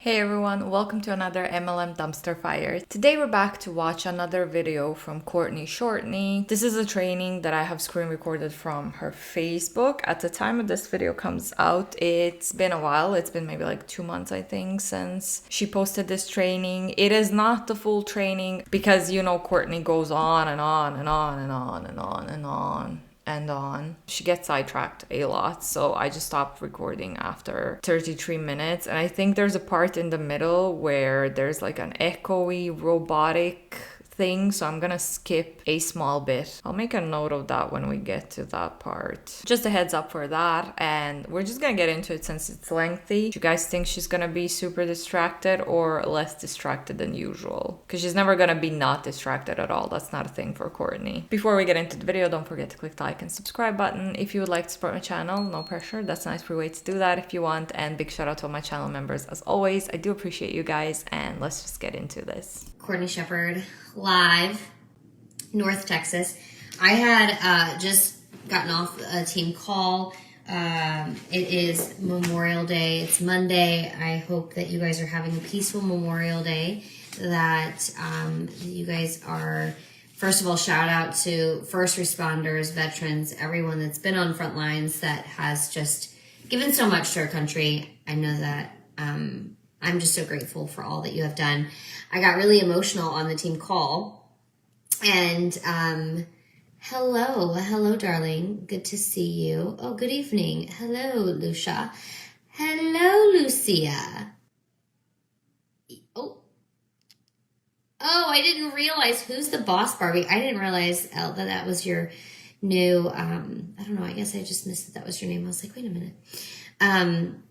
Hey everyone, welcome to another MLM Dumpster Fire. Today we're back to watch another video from Courtney Shortney. This is a training that I have screen recorded from her Facebook. At the time of this video comes out, it's been a while. It's been maybe like 2 months, I think, since she posted this training. It is not the full training because, you know, Courtney goes on and on and on and on and on and on and on. She gets sidetracked a lot, so I just stopped recording after 33 minutes. And I think there's a part in the middle where there's like an echoey robotic thing, so I'm gonna skip a small bit. I'll make a note of that when we get to that part. Just a heads up for that, and we're just gonna get into it since it's lengthy. Do you guys think she's gonna be super distracted or less distracted than usual? Because she's never gonna be not distracted at all. That's not a thing for Courtney. Before we get into the video, don't forget to click the like and subscribe button. If you would like to support my channel, no pressure. That's a nice free way to do that if you want. And big shout out to all my channel members as always. I do appreciate you guys, and let's just get into this. Courtney Shepherd live, North Texas. I had just gotten off a team call. It is Memorial Day. It's Monday. I hope that you guys are having a peaceful Memorial Day, that you guys are, first of all, shout out to first responders, veterans, everyone that's been on front lines that has just given so much to our country. I know that I'm just so grateful for all that you have done. I got really emotional on the team call. And hello, darling. Good to see you. Oh, good evening. Hello, Lucia. Hello, Lucia. Oh, I didn't realize who's the boss, Barbie. I didn't realize, Elle, that was your new, I don't know, I guess I just missed that was your name. I was like, wait a minute.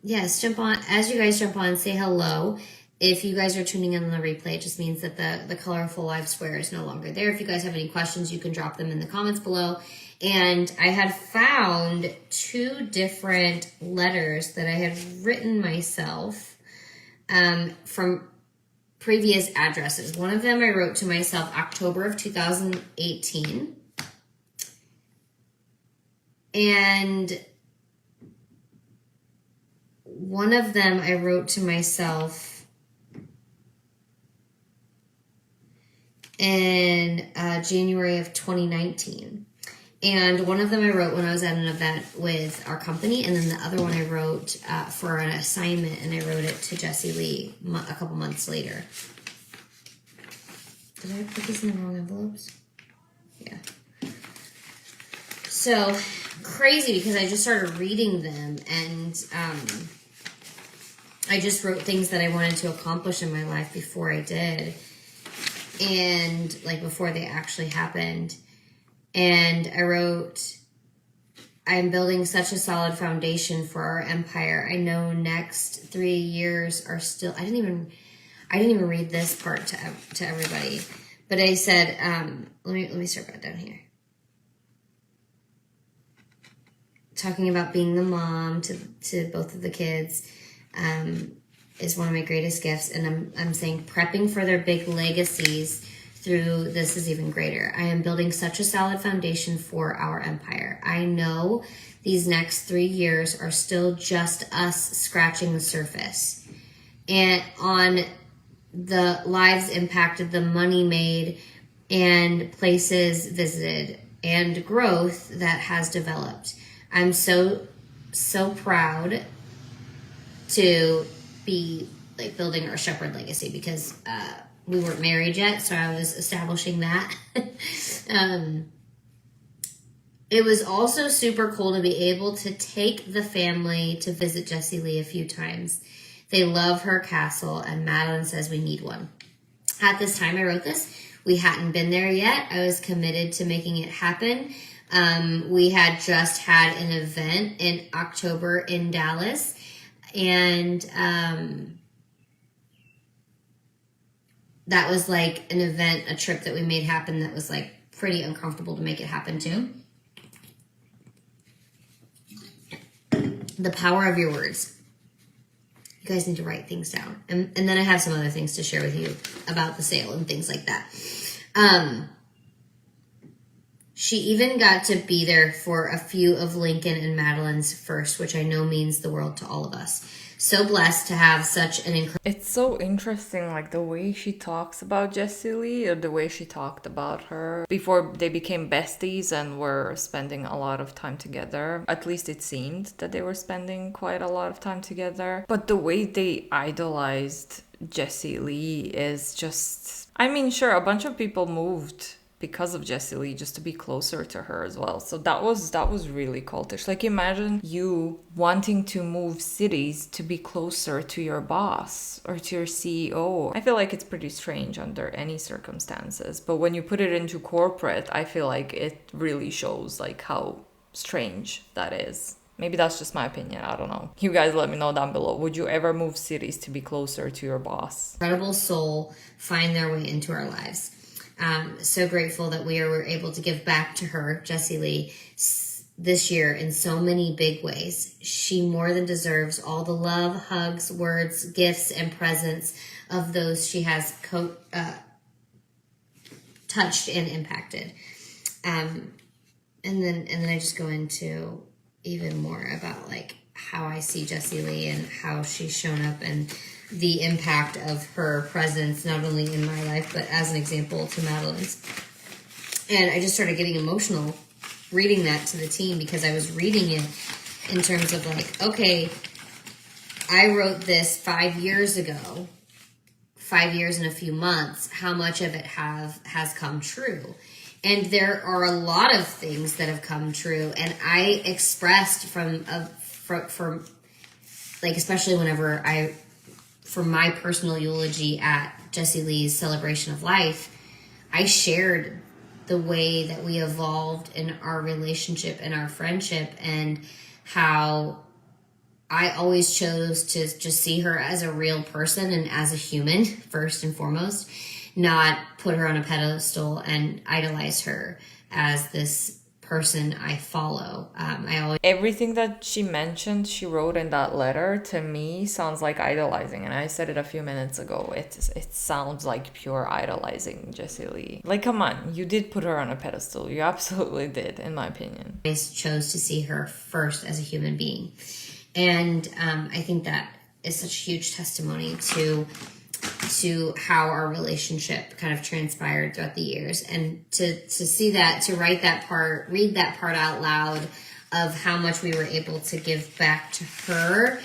Yes, jump on, as you guys jump on, say hello. If you guys are tuning in on the replay, it just means that the colorful live square is no longer there. If you guys have any questions, you can drop them in the comments below. And I had found 2 different letters that I had written myself from previous addresses. One of them I wrote to myself October of 2018. And one of them I wrote to myself in January of 2019. And one of them I wrote when I was at an event with our company, and then the other one I wrote for an assignment, and I wrote it to Jessie Lee a couple months later. Did I put these in the wrong envelopes? Yeah. So crazy, because I just started reading them, and I just wrote things that I wanted to accomplish in my life before I did, and like before they actually happened. And I wrote, I'm building such a solid foundation for our empire. I know next 3 years are still, I didn't even read this part to everybody, but I said, let me start back down here. Talking about being the mom to both of the kids is one of my greatest gifts. And I'm saying prepping for their big legacies through this is even greater. I am building such a solid foundation for our empire. I know these next 3 years are still just us scratching the surface. And on the lives impacted, the money made, and places visited, and growth that has developed. I'm so proud to be like building our Shepherd legacy, because we weren't married yet, so I was establishing that. It was also super cool to be able to take the family to visit Jessie Lee a few times. They love her castle, and Madeline says we need one. At this time I wrote this, we hadn't been there yet. I was committed to making it happen. We had just had an event in October in Dallas, and that was like an event, a trip that we made happen that was like pretty uncomfortable to make it happen too. The power of your words. You guys need to write things down. And then I have some other things to share with you about the sale and things like that. She even got to be there for a few of Lincoln and Madeline's first, which I know means the world to all of us. So blessed to have such an incredible... It's so interesting, like the way she talks about Jessie Lee, or the way she talked about her before they became besties and were spending a lot of time together. At least it seemed that they were spending quite a lot of time together. But the way they idolized Jessie Lee is just... I mean, sure, a bunch of people moved because of Jessie Lee, just to be closer to her as well. So that was really cultish. Like, imagine you wanting to move cities to be closer to your boss or to your CEO. I feel like it's pretty strange under any circumstances, but when you put it into corporate, I feel like it really shows like how strange that is. Maybe that's just my opinion. I don't know. You guys let me know down below. Would you ever move cities to be closer to your boss? Incredible soul find their way into our lives. So grateful that we were able to give back to her, Jessie Lee, this year in so many big ways. She more than deserves all the love, hugs, words, gifts, and presents of those she has touched and impacted. And then I just go into even more about like how I see Jessie Lee and how she's shown up and the impact of her presence, not only in my life, but as an example to Madeline's. And I just started getting emotional reading that to the team, because I was reading it in terms of like, okay, I wrote this 5 years ago, 5 years and a few months. How much of it has come true? And there are a lot of things that have come true. And I expressed from like, especially whenever for my personal eulogy at Jessie Lee's celebration of life, I shared the way that we evolved in our relationship and our friendship, and how I always chose to just see her as a real person and as a human, first and foremost, not put her on a pedestal and idolize her as this person I follow. Everything that she mentioned, she wrote in that letter, to me sounds like idolizing, and I said it a few minutes ago. It sounds like pure idolizing Jessie Lee. Like, come on, you did put her on a pedestal. You absolutely did, in my opinion. I chose to see her first as a human being, and I think that is such a huge testimony to how our relationship kind of transpired throughout the years, and to see that, to read that part out loud of how much we were able to give back to her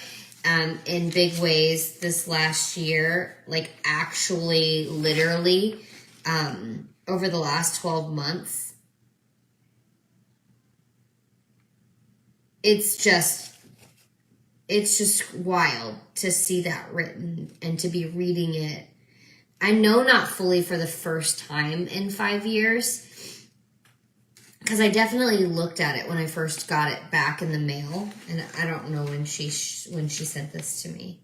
in big ways this last year, like actually literally over the last 12 months. It's just wild to see that written and to be reading it. I know not fully for the first time in 5 years, because I definitely looked at it when I first got it back in the mail, and I don't know when she said this to me.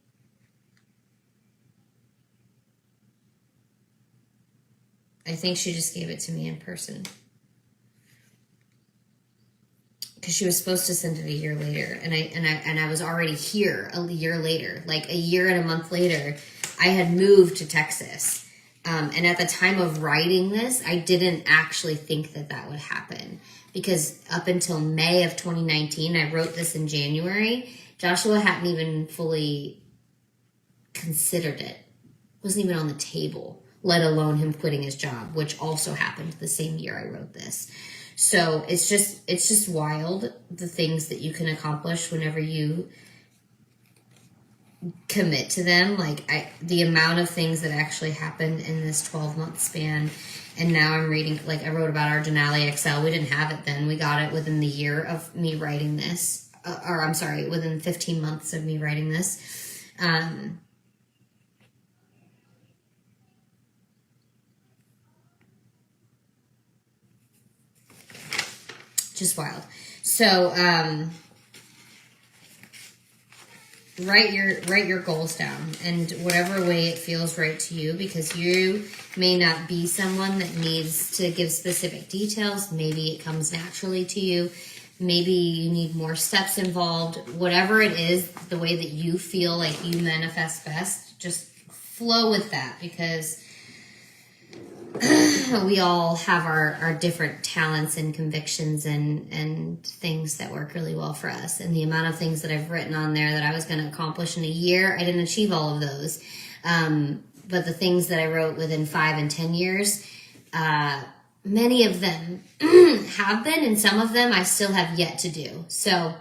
I think she just gave it to me in person, because she was supposed to send it a year later, and I was already here a year later. Like a year and a month later, I had moved to Texas. And at the time of writing this, I didn't actually think that would happen, because up until May of 2019, I wrote this in January. Joshua hadn't even fully considered it. Wasn't even on the table, let alone him quitting his job, which also happened the same year I wrote this. So it's just wild, the things that you can accomplish whenever you commit to them. Like the amount of things that actually happened in this 12-month span. And now I'm reading, like I wrote about our Denali XL. We didn't have it then. We got it within the year of me writing this. Within 15 months of me writing this. Just wild. So, write your goals down, and whatever way it feels right to you, because you may not be someone that needs to give specific details. Maybe it comes naturally to you. Maybe you need more steps involved. Whatever it is, the way that you feel like you manifest best, just flow with that, because we all have our different talents and convictions and things that work really well for us. And the amount of things that I've written on there that I was going to accomplish in a year, I didn't achieve all of those. But the things that I wrote within 5 and 10 years, many of them have been, and some of them I still have yet to do. So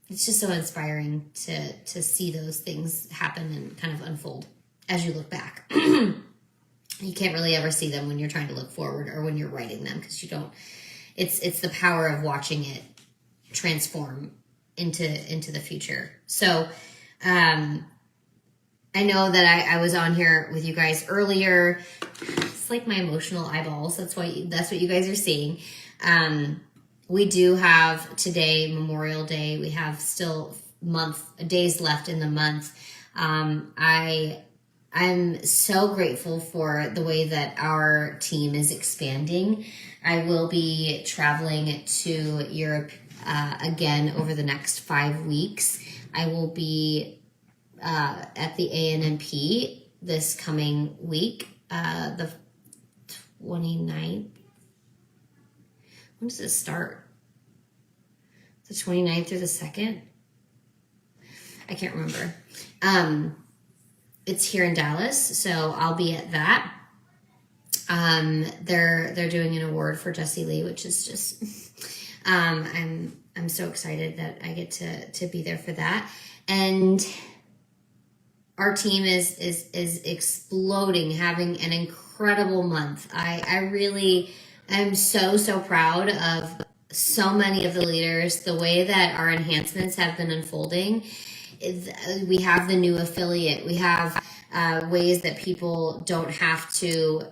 it's just so inspiring to see those things happen and kind of unfold as you look back. You can't really ever see them when you're trying to look forward or when you're writing them, because you don't, it's the power of watching it transform into the future. So, I know that I was on here with you guys earlier. It's like my emotional eyeballs. That's what you guys are seeing. We do have today Memorial Day. We have still days left in the month. I'm so grateful for the way that our team is expanding. I will be traveling to Europe again over the next 5 weeks. I will be at the ANMP this coming week, the 29th. When does it start? The 29th through the 2nd? I can't remember. It's here in Dallas, so I'll be at that. They're doing an award for Jessie Lee, which is just I'm so excited that I get to be there for that. And our team is exploding, having an incredible month. I really am so proud of so many of the leaders, the way that our enhancements have been unfolding. We have the new affiliate. We have ways that people don't have to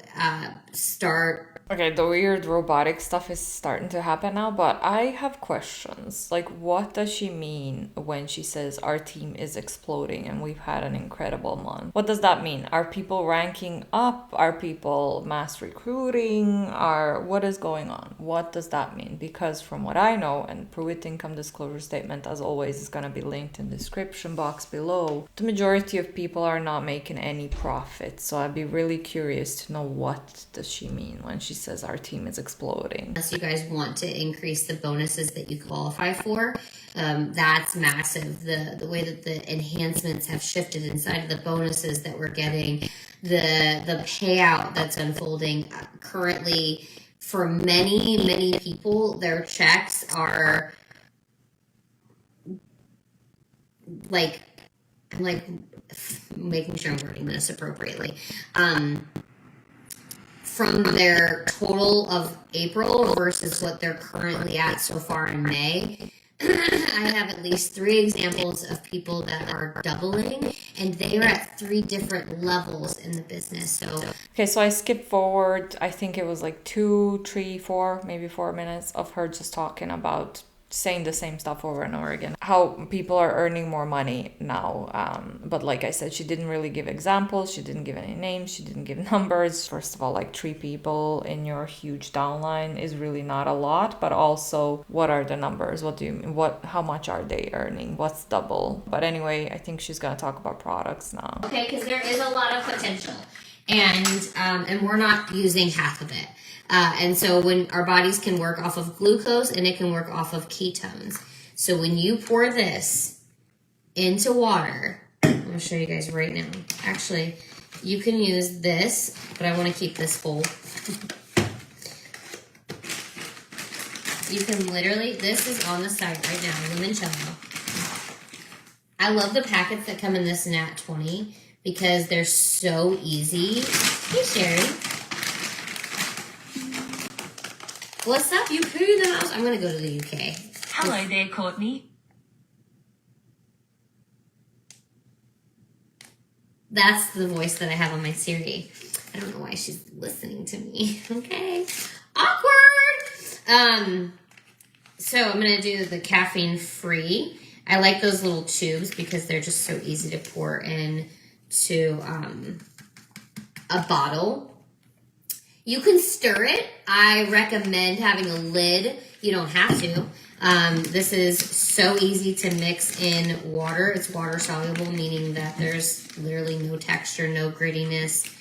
start. Okay, the weird robotic stuff is starting to happen now, but I have questions. Like, what does she mean when she says our team is exploding and we've had an incredible month? What does that mean? Are people ranking up? Are people mass recruiting? What is going on? What does that mean? Because from what I know, and Pruitt income disclosure statement, as always, is going to be linked in the description box below, the majority of people are not making any profit. So I'd be really curious to know, what does she mean when she says our team is exploding? Unless you guys want to increase the bonuses that you qualify for, that's massive. The way that the enhancements have shifted inside of the bonuses that we're getting, the payout that's unfolding currently for many people, their checks are like, I'm like making sure I'm wording this appropriately. From their total of April versus what they're currently at so far in May, I have at least 3 examples of people that are doubling, and they are at 3 different levels in the business. So okay, so I skipped forward. I think it was like 2, 3, 4, maybe 4 minutes of her just talking about saying the same stuff over and over again, how people are earning more money now, but like I said, she didn't really give examples, she didn't give any names, she didn't give numbers. First of all, like 3 people in your huge downline is really not a lot, but also, what are the numbers? What do you mean? How much are they earning? What's double? But anyway, I think she's gonna talk about products now. Okay, because there is a lot of potential, and we're not using half of it. And so when our bodies can work off of glucose and it can work off of ketones. So when you pour this into water, I'm going to show you guys right now. Actually, you can use this, but I want to keep this full. You can literally, this is on the side right now, limoncello. I love the packets that come in this Nat 20 because they're so easy. Hey, Sherry. What's up? You poo in the house? I'm going to go to the UK. Hello there, Courtney. That's the voice that I have on my Siri. I don't know why she's listening to me. Okay. Awkward! So I'm going to do the caffeine free. I like those little tubes because they're just so easy to pour in to a bottle. You can stir it. I recommend having a lid. You don't have to. This is so easy to mix in water. It's water soluble, meaning that there's literally no texture, no grittiness.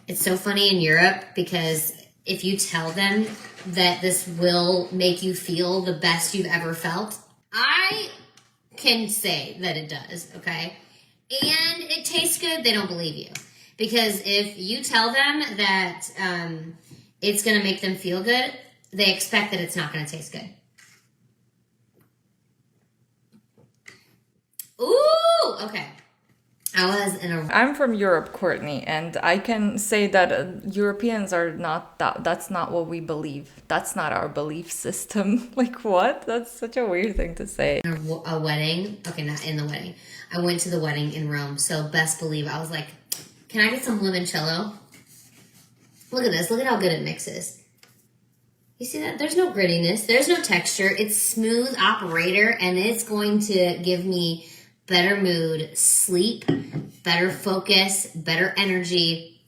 It's so funny in Europe because if you tell them that this will make you feel the best you've ever felt, I can say that it does, okay? And it tastes good, they don't believe you. Because if you tell them that it's going to make them feel good, they expect that it's not going to taste good. Ooh, okay. I'm from Europe, Courtney, and I can say that Europeans are not that's not what we believe. That's not our belief system. Like, what? That's such a weird thing to say. A wedding. Okay, not in the wedding. I went to the wedding in Rome, so best believe I was like, can I get some limoncello? Look at this. Look at how good it mixes. You see that? There's no grittiness. There's no texture. It's smooth operator, and it's going to give me better mood, sleep, better focus, better energy.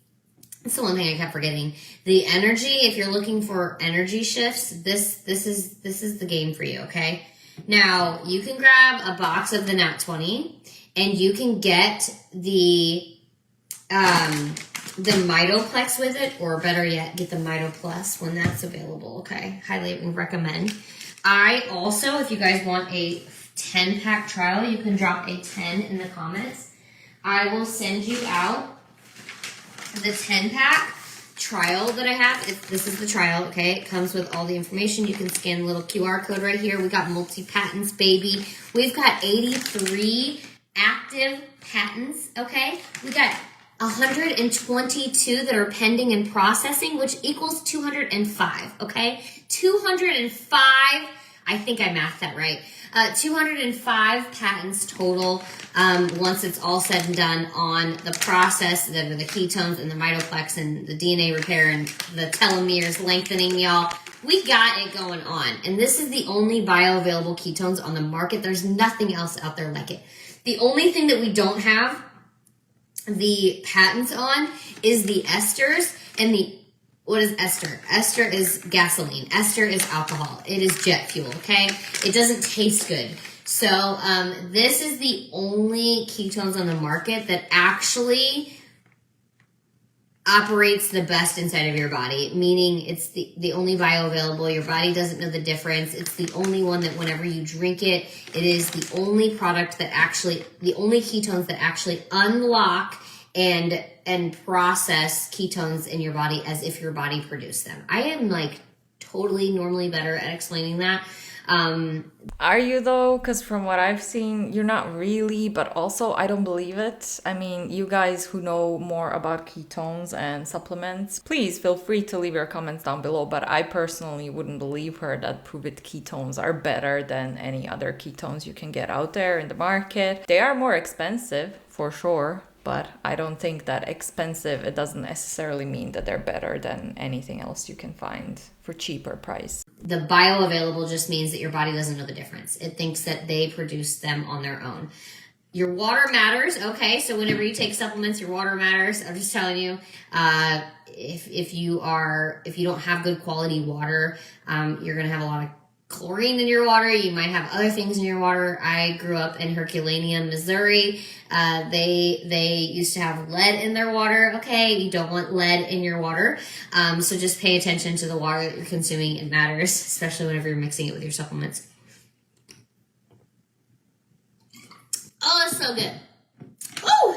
That's the one thing I kept forgetting. The energy, if you're looking for energy shifts, this is the game for you, okay? Now, you can grab a box of the Nat 20 and you can get the Mitoplex with it, or better yet, get the Mito Plus when that's available, okay? Highly recommend. I also, if you guys want a 10-pack trial, you can drop a 10 in the comments. I will send you out the 10-pack trial that I have. This is the trial, okay? It comes with all the information. You can scan the little QR code right here. We got multi-patents, baby. We've got 83 active patents, okay? We got 122 that are pending and processing, which equals 205, okay? 205, I think I mathed that right. 205 patents total once it's all said and done on the process that are the ketones and the mitoplex and the DNA repair and the telomeres lengthening, y'all. We got it going on. And this is the only bioavailable ketones on the market. There's nothing else out there like it. The only thing that we don't have the patents on is the esters and what is ester? Ester is gasoline. Ester is alcohol. It is jet fuel, okay? It doesn't taste good. So this is the only ketones on the market that actually operates the best inside of your body, meaning it's the only bioavailable. Your body doesn't know the difference. It's the only one that whenever you drink it, it is the only product that actually, the only ketones that actually unlock and process ketones in your body as if your body produced them. I am like totally normally better at explaining that. Are you though? Because from what I've seen, you're not really, but also I don't believe it. I mean, you guys who know more about ketones and supplements, please feel free to leave your comments down below. But I personally wouldn't believe her that Pruvit ketones are better than any other ketones you can get out there in the market. They are more expensive for sure, but I don't think that expensive, it doesn't necessarily mean that they're better than anything else you can find for cheaper price. The bioavailable just means that your body doesn't know the difference. It thinks that they produce them on their own. Your water matters, okay? So whenever you take supplements, your water matters. I'm just telling you, if you don't have good quality water, you're gonna have a lot of chlorine in your water. You might have other things in your water. I grew up in Herculaneum, Missouri. They used to have lead in their water. Okay, you don't want lead in your water. So just pay attention to the water that you're consuming. It matters, especially whenever you're mixing it with your supplements. Oh, it's so good. Woo!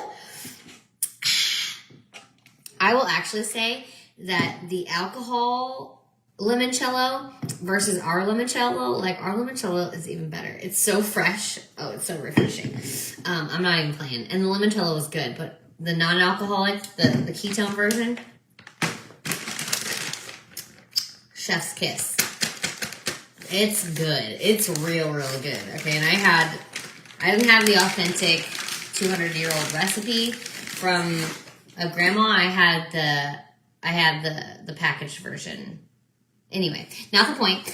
I will actually say that the alcohol limoncello versus our limoncello, like our limoncello is even better. It's so fresh. Oh, it's so refreshing. I'm not even playing. And the limoncello is good, but the non-alcoholic, the ketone version, chef's kiss. It's good. It's real good. Okay, and I didn't have the authentic 200-year-old recipe from a grandma. I had the packaged version. Anyway, not the point.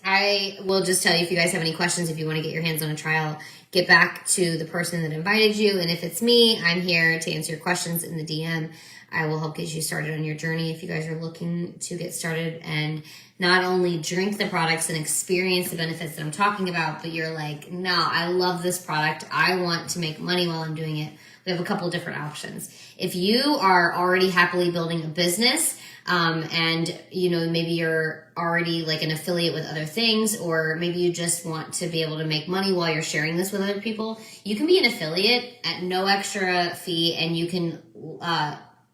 I will just tell you, if you guys have any questions, if you want to get your hands on a trial, get back to the person that invited you. And if it's me, I'm here to answer your questions in the DM. I will help get you started on your journey if you guys are looking to get started and not only drink the products and experience the benefits that I'm talking about, but you're like, no, I love this product. I want to make money while I'm doing it. We have a couple different options. If you are already happily building a business, and maybe you're already like an affiliate with other things, or maybe you just want to be able to make money while you're sharing this with other people, you can be an affiliate at no extra fee, and you can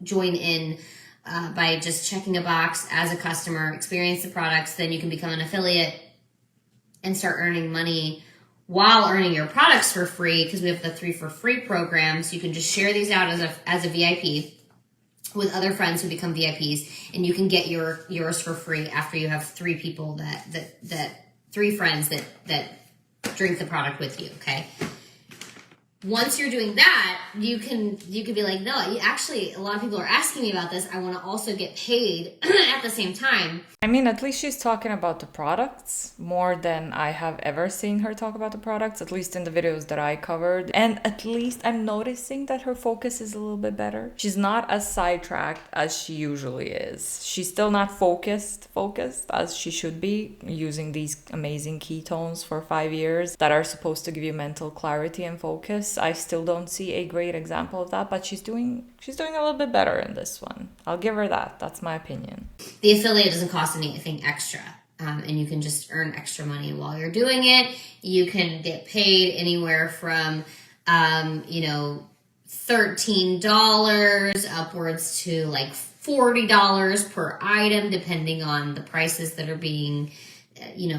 join in by just checking a box as a customer, experience the products, then you can become an affiliate and start earning money while earning your products for free, because we have the 3 for free program. So you can just share these out as a VIP with other friends who become VIPs, and you can get yours for free after you have 3 people that 3 friends that drink the product with you. Okay. Once you're doing that, you can be like, no, actually, a lot of people are asking me about this. I want to also get paid at the same time. I mean, at least she's talking about the products more than I have ever seen her talk about the products, at least in the videos that I covered. And at least I'm noticing that her focus is a little bit better. She's not as sidetracked as she usually is. She's still not focused as she should be, using these amazing ketones for 5 years that are supposed to give you mental clarity and focus. I still don't see a great example of that, but she's doing a little bit better in this one. I'll give her that. That's my opinion. The affiliate doesn't cost anything extra, and you can just earn extra money while you're doing it. You can get paid anywhere from $13 upwards to like $40 per item, depending on the prices that are being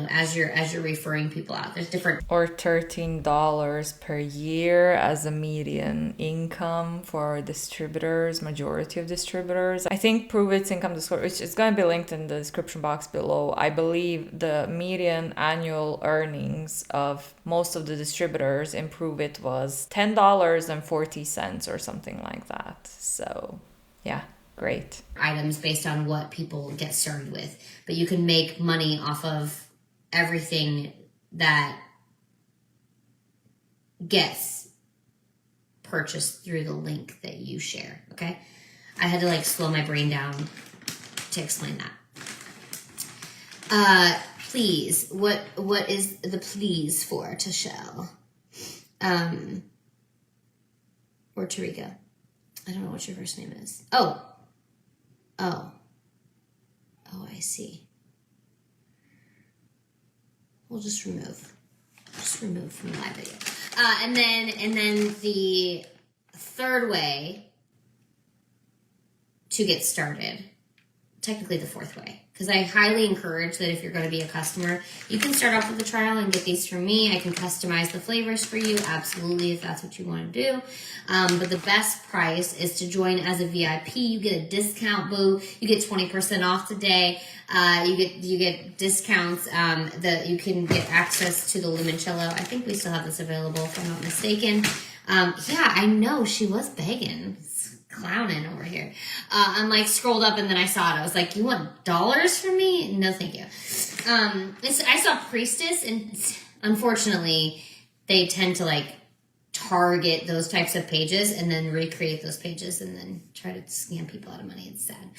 as you're referring people out. There's different, or $13 per year as a median income for distributors, majority of distributors. I think Pruitt's income disclosure, which is going to be linked in the description box below. I believe the median annual earnings of most of the distributors in Pruitt was $10.40 or something like that. So yeah, great. Items based on what people get started with. But you can make money off of everything that gets purchased through the link that you share, okay? I had to slow my brain down to explain that. Please, what is the please for, Tashelle? Or Tarika? I don't know what your first name is. Oh, I see. We'll just remove from the live video. And then the third way to get started, technically the fourth way, because I highly encourage that if you're going to be a customer, you can start off with a trial and get these from me. I can customize the flavors for you, absolutely, if that's what you want to do. But the best price is to join as a VIP. You get a discount, boo. You get 20% off today. You get discounts. You can get access to the limoncello. I think we still have this available, if I'm not mistaken. Yeah, I know, she was begging. Clowning over here. I'm scrolled up and then I saw it. I was like, you want dollars from me? No, thank you. I saw Priestess, and unfortunately they tend to target those types of pages and then recreate those pages and then try to scam people out of money. It's sad.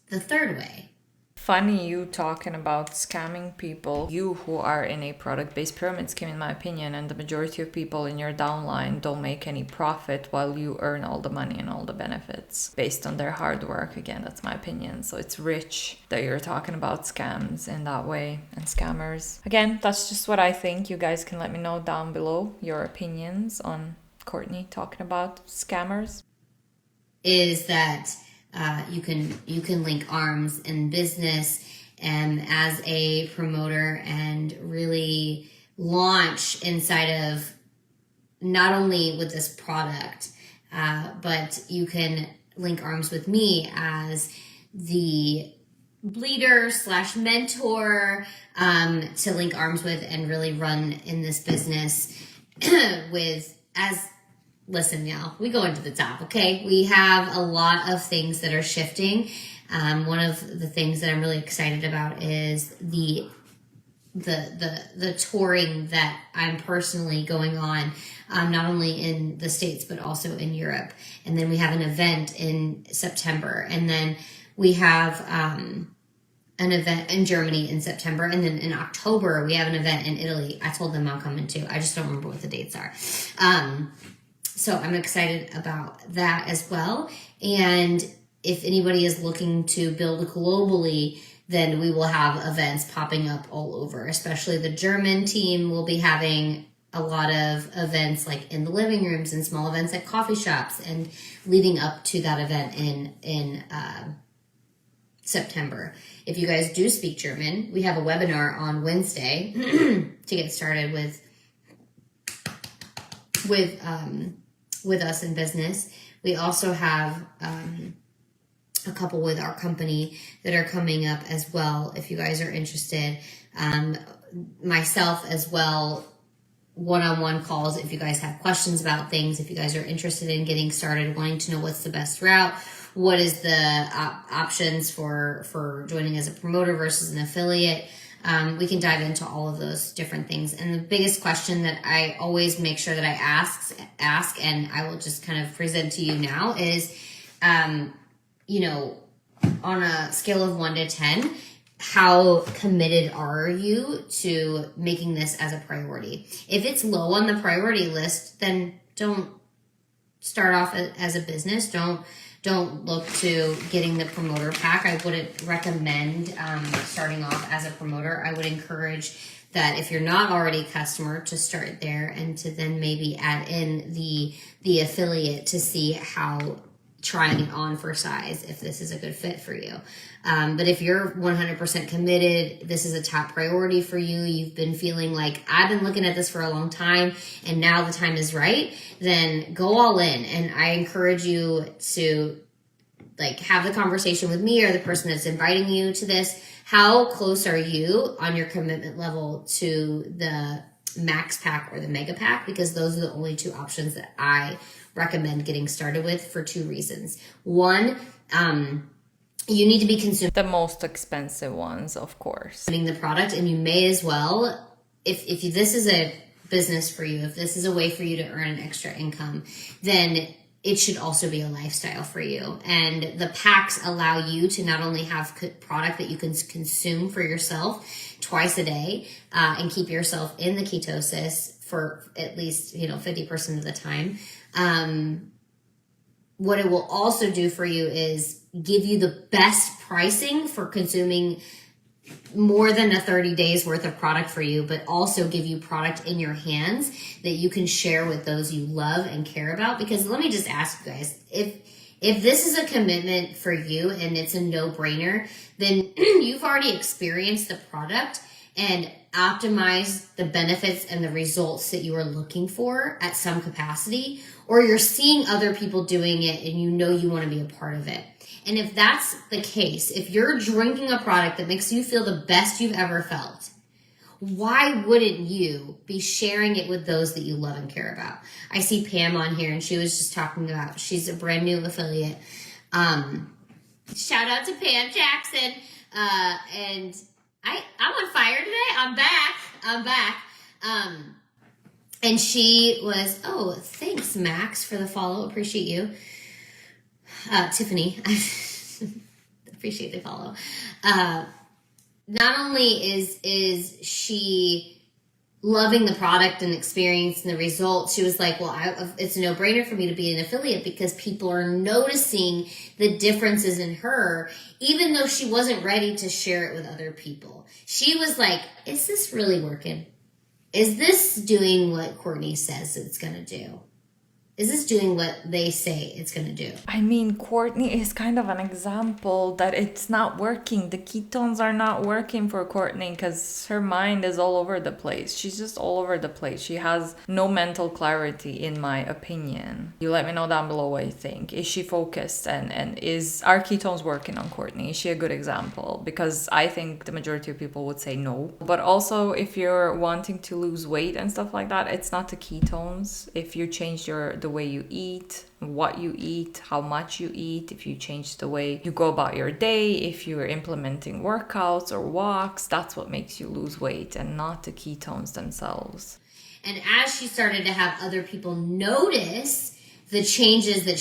The third way. Funny you talking about scamming people. You who are in a product-based pyramid scheme, in my opinion, and the majority of people in your downline don't make any profit while you earn all the money and all the benefits based on their hard work. Again, that's my opinion. So it's rich that you're talking about scams in that way and scammers. Again, that's just what I think. You guys can let me know down below your opinions on Courtney talking about scammers. Is that you can link arms in business and as a promoter and really launch inside of not only with this product, but you can link arms with me as the leader / mentor to link arms with and really run in this business Listen, y'all, we go into the top, okay? We have a lot of things that are shifting One of the things that I'm really excited about is the touring that I'm personally going on, not only in the States, but also in Europe. And then we have an event in September. And then we have an event in Germany in September. And then in October, we have an event in Italy. I told them I'm coming too. I just don't remember what the dates are. So I'm excited about that as well. And if anybody is looking to build globally, then we will have events popping up all over. Especially the German team will be having a lot of events like in the living rooms and small events at coffee shops, and leading up to that event in September. If you guys do speak German, we have a webinar on Wednesday to get started with us in business. We also have a couple with our company that are coming up as well, if you guys are interested. Myself as well, one-on-one calls if you guys have questions about things, if you guys are interested in getting started, wanting to know what's the best route, what is the options for joining as a promoter versus an affiliate. We can dive into all of those different things. And the biggest question that I always make sure that I ask, and I will just kind of present to you now is, on a scale of 1 to 10, how committed are you to making this as a priority? If it's low on the priority list, then don't start off as a business. Don't look to getting the promoter pack. I wouldn't recommend starting off as a promoter. I would encourage that if you're not already a customer, to start there and to then maybe add in the affiliate to see how trying it on for size, if this is a good fit for you. But if you're 100% committed, this is a top priority for you, you've been feeling like, I've been looking at this for a long time and now the time is right, then go all in. And I encourage you to have the conversation with me or the person that's inviting you to this. How close are you on your commitment level to the max pack or the mega pack? Because those are the only two options that I recommend getting started with for two reasons. One, you need to be consuming The most expensive ones, of course. the product, and you may as well, if this is a business for you, if this is a way for you to earn an extra income, then it should also be a lifestyle for you. And the packs allow you to not only have product that you can consume for yourself twice a day and keep yourself in the ketosis for at least 50% of the time. What it will also do for you is give you the best pricing for consuming more than a 30 days worth of product for you, but also give you product in your hands that you can share with those you love and care about. Because let me just ask you guys, if this is a commitment for you and it's a no-brainer, then you've already experienced the product and optimized the benefits and the results that you are looking for at some capacity, or you're seeing other people doing it and you want to be a part of it. And if that's the case, if you're drinking a product that makes you feel the best you've ever felt, why wouldn't you be sharing it with those that you love and care about? I see Pam on here, and she was just talking about, she's a brand new affiliate. Shout out to Pam Jackson. And I'm on fire today. I'm back. And she was, oh, thanks, Max, for the follow. Appreciate you. Tiffany, appreciate the follow. Not only is she loving the product and experiencing the results, she was like, well, it's a no-brainer for me to be an affiliate because people are noticing the differences in her, even though she wasn't ready to share it with other people. She was like, is this really working? Is this doing what Courtney says it's going to do? Is this doing what they say it's going to do? I mean, Courtney is kind of an example that it's not working. The ketones are not working for Courtney because her mind is all over the place. She's just all over the place. She has no mental clarity, in my opinion. You let me know down below what you think. Is she focused? And is our ketones working on Courtney? Is she a good example? Because I think the majority of people would say no. But also, if you're wanting to lose weight and stuff like that, it's not the ketones. If you change the way you eat, what you eat, how much you eat, if you change the way you go about your day, if you're implementing workouts or walks, that's what makes you lose weight and not the ketones themselves. And as she started to have other people notice the changes that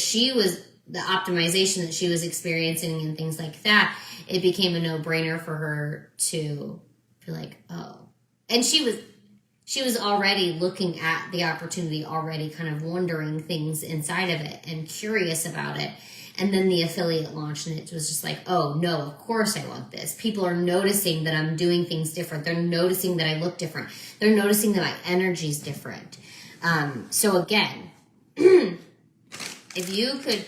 the optimization that she was experiencing and things like that, it became a no-brainer for her to be like, oh. And she was already looking at the opportunity, already kind of wondering things inside of it and curious about it. And then the affiliate launched and it was just like, oh no, of course I want this. People are noticing that I'm doing things different. They're noticing that I look different. They're noticing that my energy's different. So again, if you could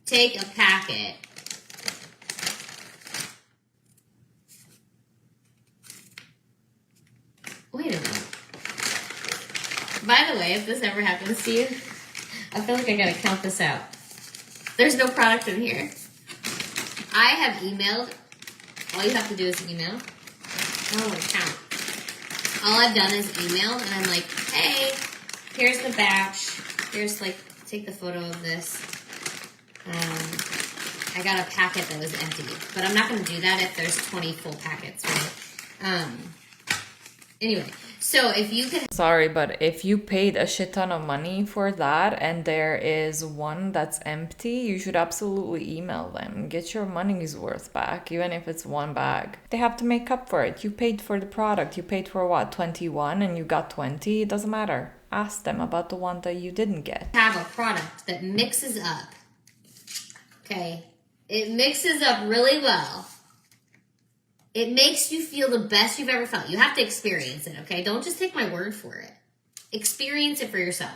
take a packet Wait a minute. By the way, if this ever happens to you, I feel like I gotta count this out. There's no product in here. I have emailed. All you have to do is email. I don't want to count. All I've done is emailed, and I'm like, hey, here's the batch. Here's like, take the photo of this. I got a packet that was empty, but I'm not going to do that if there's 20 full packets, right? Anyway, so if you could... Sorry, but if you paid a shit ton of money for that and there is one that's empty, you should absolutely email them. Get your money's worth back, even if it's one bag. They have to make up for it. You paid for the product. You paid for what, 21 and you got 20? It doesn't matter. Ask them about the one that you didn't get. Have a product that mixes up. Okay? It mixes up really well. It makes you feel the best you've ever felt. You have to experience it, okay? Don't just take my word for it. Experience it for yourself.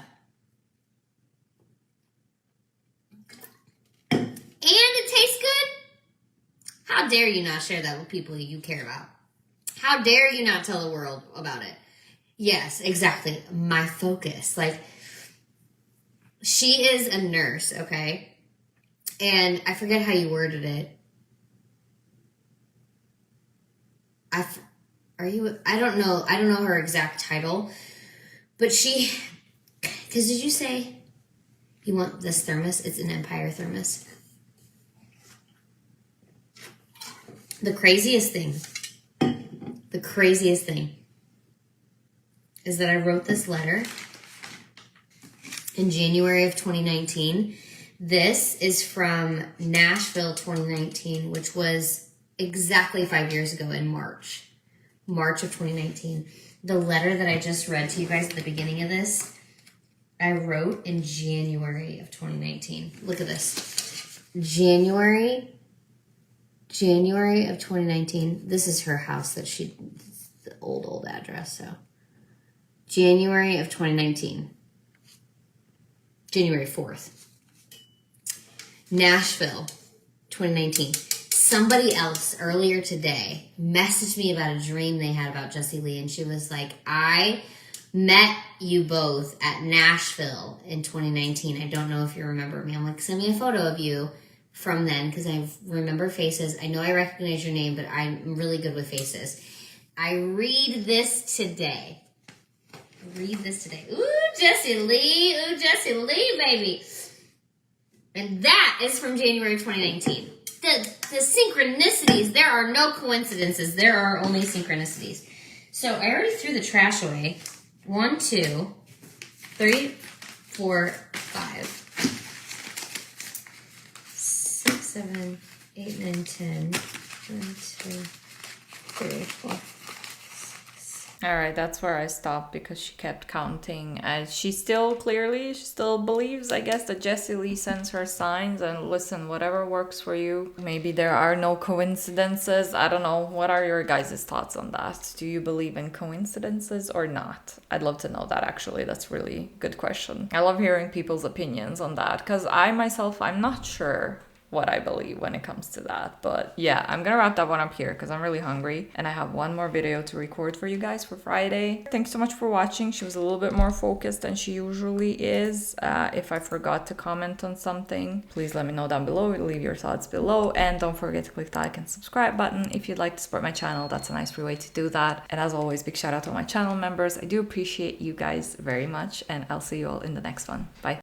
And it tastes good? How dare you not share that with people you care about? How dare you not tell the world about it? Yes, exactly. My focus. Like, she is a nurse, okay? And I forget how you worded it. I don't know her exact title, but because did you say you want this thermos? It's an Empire thermos. The craziest thing is that I wrote this letter in January of 2019. This is from Nashville 2019, which was exactly 5 years ago in March of 2019. The letter that I just read to you guys at the beginning of this, I wrote in January of 2019. Look at this. January of 2019. This is her house that the old address, so. January of 2019. January 4th. Nashville, 2019. Somebody else earlier today messaged me about a dream they had about Jessie Lee, and she was like, I met you both at Nashville in 2019. I don't know if you remember me. I'm like, send me a photo of you from then, because I remember faces. I know I recognize your name, but I'm really good with faces. I read this today. Ooh, Jessie Lee. Ooh, Jessie Lee, baby. And that is from January 2019. The synchronicities, there are no coincidences. There are only synchronicities. So I already threw the trash away. 1, 2, 3, 4, 5, 6, 7, 8, 9, 10, 1, 2, 3, 4. All right, that's where I stopped because she kept counting. And she still believes, I guess, that Jessie Lee sends her signs. And listen, whatever works for you. Maybe there are no coincidences. I don't know. What are your guys' thoughts on that? Do you believe in coincidences or not? I'd love to know that, actually. That's a really good question. I love hearing people's opinions on that because I myself, I'm not sure what I believe when it comes to that. But yeah, I'm gonna wrap that one up here because I'm really hungry and I have one more video to record for you guys for Friday. Thanks so much for watching. She was a little bit more focused than she usually is. If I forgot to comment on something, please let me know down below. Leave your thoughts below, and don't forget to click the like and subscribe button if you'd like to support my channel. That's a nice free way to do that. And as always, big shout out to my channel members. I do appreciate you guys very much, and I'll see you all in the next one. Bye.